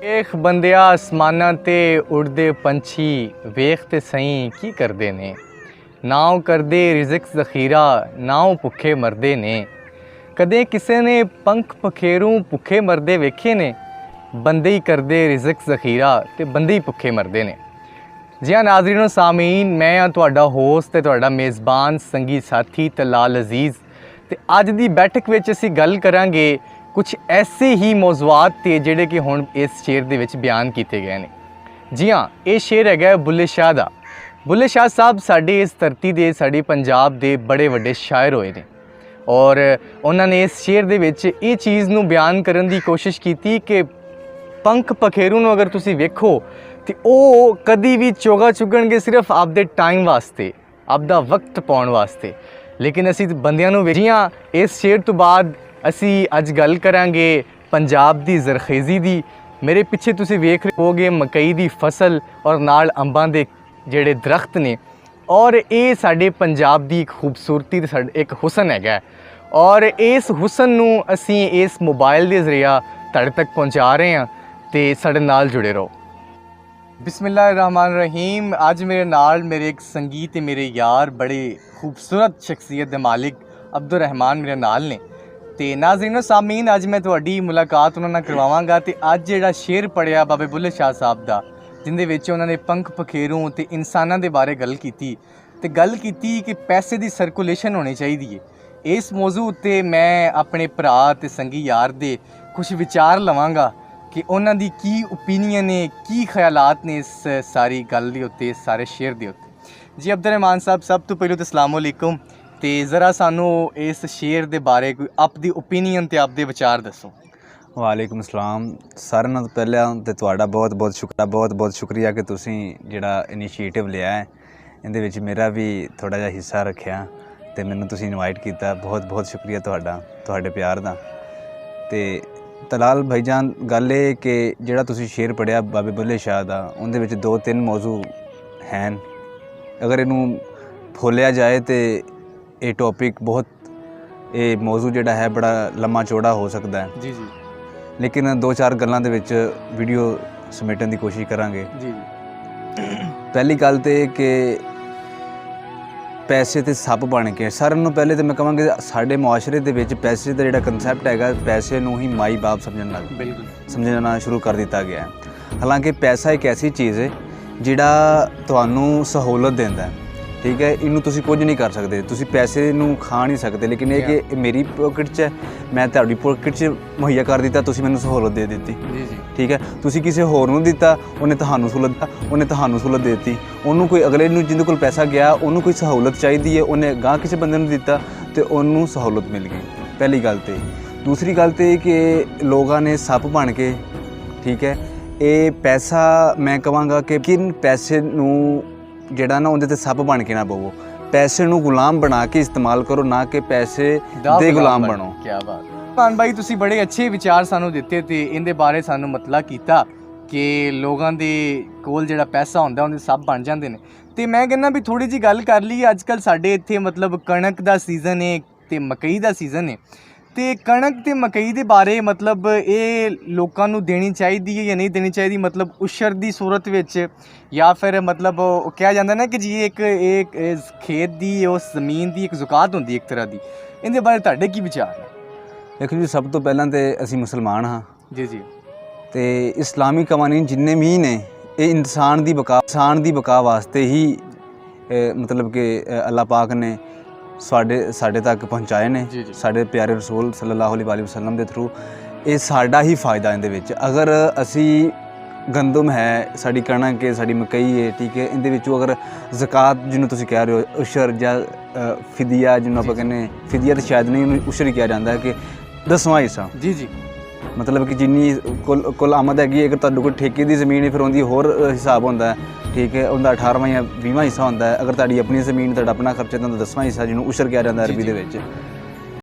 ਵੇਖ ਬੰਦਿਆ ਆਸਮਾਨਾਂ ਤੇ ਉੜਦੇ ਪੰਛੀ ਵੇਖ ਤੇ ਸਹੀ ਕੀ ਕਰਦੇ ਨੇ। ਨਾ ਉਹ ਕਰਦੇ ਰਿਜ਼ਕ ਜ਼ਖੀਰਾ ਨਾ ਉਹ ਭੁੱਖੇ ਮਰਦੇ ਨੇ। ਕਦੇ ਕਿਸੇ ਨੇ ਪੰਖ ਪਖੇਰੂ ਭੁੱਖੇ ਮਰਦੇ ਵੇਖੇ ਨੇ। ਬੰਦੇ ਹੀ ਕਰਦੇ ਰਿਜ਼ਕ ਜ਼ਖੀਰਾ ਤੇ ਬੰਦੇ ਹੀ ਭੁੱਖੇ ਮਰਦੇ ਨੇ। जी हाँ नाज़रीन सामीन, मैं हाँ तुहाडा होस्ट ते तुहाडा मेज़बान संगी साथी तलाल अजीज़। ते अज दी बैठक विच असीं गल करांगे कुछ ऐसे ही मौज़ूआत ते जिहड़े कि हुण इस शेर दे विच बयान कीते गए ने। जी हाँ, ये शेर हैगा बुल्ले शाह दा। बुल्ले शाह साहब साडी इस धरती दे साडी पंजाब दे बड़े वड्डे शायर होए ने और उन्होंने इस शेर दे विच ये चीज़ नूं बयान करन दी कोशिश कीती कि पंख पखेरू नूं अगर तुसीं वेखो तो वो कभी भी चोगा चुगणगे सिर्फ आपदे टाइम वास्ते, आपदा वक्त पाउण वास्ते। लेकिन असी बंदियां नूं जी हाँ, इस शेर तो बाद असी अज गल करांगे पंजाब दी जरखेज़ी दी। मेरे पिछे तुसीं वेख रहे होगे मकई दी फसल और नाल अंबां दे जिहड़े दरख्त ने और ये साडे पंजाब दी एक खूबसूरती ते एक हुसन हैगा और इस हुसन नूं असी इस मोबाइल दे जरिया तुहाडे तक पहुँचा रहे हैं तो साडे नाल जुड़े रहो। बिस्मिल्लाहिर्रहमानिर्रहीम। अज मेरे नाल मेरे एक संगीत मेरे यार बड़े खूबसूरत शख्सियत दे मालिक अब्दुल रहमान मेरे नाल ने। तो नाज़रीन सामीन, अज मैं तुहाडी मुलाकात उन्हां नाल करवावांगा। तो अज जिहड़ा शेर पढ़िया बाबे बुल्ले शाह साहब दा, जिंदे विच उन्होंने पंख पखेरू ते इंसानां दे बारे गल कीती ते गल कीती कि पैसे दी सर्कुलेशन होनी चाहिए है। इस मौजू उत्ते मैं अपने भरा ते संगी यार दे कुछ विचार लवांगा कि उन्हां दी की ओपीनियन ने, की ख्यालात ने इस सारी गल दे उत्ते, इस सारे शेर दे उत्ते। जी अब्दुल रहमान साहब, सब तो पहले तो अस्सलाम वालेकुम। ते ज़रा सानू इस शेर दे बारे कोई आपदी ओपीनियन ते आपदे विचार दसो। वालेकुम सलाम। सारे नाल पहले ते तुहाडा बहुत बहुत शुक्रिया कि तुसीं जिहड़ा इनिशिएटिव लिया है, इहदे विच मेरा भी थोड़ा जिहा हिस्सा रखिया ते मैनूं तुसीं इनवाइट कीता। बहुत बहुत शुक्रिया तुहाडा, तुहाडे प्यार दा। ते तलाल भाईजान, गल ये कि जिहड़ा तुसीं शेर पढ़िया बाबे बुल्ले शाह दा, उहदे विच दो तीन मौजू हैं। अगर इनू फोलिया जाए तो ये टॉपिक बहुत, ये मौजू जिहड़ा है बड़ा लम्मा चौड़ा हो सकता है। जी जी। लेकिन दो चार गल्लां दे विच वीडियो समेटन की कोशिश करांगे। जी जी। पहली गल तो कि पैसे ते सप बन के, सारे नालों पहले तो मैं कहांगा साडे मुआशरे दे विच पैसे दा जिहड़ा कंसैप्ट हैगा, पैसे नूं ही माई बाप समझना शुरू कर दिता गया है। हालांकि पैसा एक ऐसी चीज़ है जिहड़ा तुहानूं सहूलत देंदा है, ठीक है। इनू तुसीं कुछ नहीं कर सकते, तुसीं पैसे नूं खा नहीं सकते, लेकिन ये कि मेरी पॉकेट च है, मैं तुहाडी पॉकेट च मुहैया कर दिता, तुसीं मैनूं सहूलत दे दी, ठीक है। तुसीं किसी होर नूं दिता, उन्हें तुहानूं सहूलत दे दी। उन्होंने कोई अगले नूं जिंदे कोल पैसा गया, उन्होंने कोई सहूलत चाहिए है, उन्हें गांह किसी बंदे नूं दिता तो उन्होंने सहूलत मिल गई। पहली गल तो दूसरी गल तो कि लोगों ने सप बन के, ठीक है, ये पैसा मैं कहांगा कि किन पैसे नूं जिहड़ा ना उहदे ते सप बन के ना पवो, पैसे नूं गुलाम बना के इस्तेमाल करो, ना कि पैसे दे गुलाम बनो। क्या बात रहमान भाई, तुसीं बड़े अच्छे विचार सानू दिते ते इहदे बारे सानू मतला कीता कि लोगों के कोल जिहड़ा पैसा हुंदा उहदे सप बन जांदे ने। ते मैं कहना भी थोड़ी जी गल कर लईए, अजकल साडे इत्थे मतलब कणक दा सीज़न है ते मकई दा सीज़न है। तो कणक ते मकई दे बारे मतलब ये लोगों नूं देनी चाहिए है या नहीं देनी चाहिए, मतलब उशर दी सूरत विच, या फिर मतलब कहा जाता ना कि जी एक खेत दी, उस जमीन दी एक ज़ुकात होंदी एक तरह दी। इहदे बारे तुहाडे की विचार है? देखो जी, सब तो पहलां तो असीं मुसलमान हाँ। जी जी। तो इस्लामी कवानीन जिन्ने भी ने, ये इंसान दी बका वास्ते ही मतलब कि अल्लाह पाक ने साढ़े तक पहुँचाए ने, साढ़े प्यारे रसूल सल्लल्लाहु अलैहि वसल्लम के थ्रू। ये साडा ही फायदा इहदे विच। अगर असी गंदम है, साड़ी कणक है, साड़ी मकई है, ठीक है, इहदे विचों अगर ज़कात जिन्होंने तुसीं कह रहे हो, उशर या फिदिया जिन्होंने आपां कहने, फिदिया तो शायद नहीं, उशर ही कहा जाता है कि 10वां हिस्सा। जी जी। मतलब कि जिन्नी कुल आमद हैगी, अगर तुहाडे कोल ठेके की जमीन है फिर उनकी होर हिसाब होंदा है, ठीक है, उनका 18वां या 20वां हिस्सा होंदा है। अगर तुहाडी अपनी जमीन, तुहाडा अपना खर्चा, तो 10वां हिस्सा जिन्होंने उशर कहा जाता है अरबी दे विच।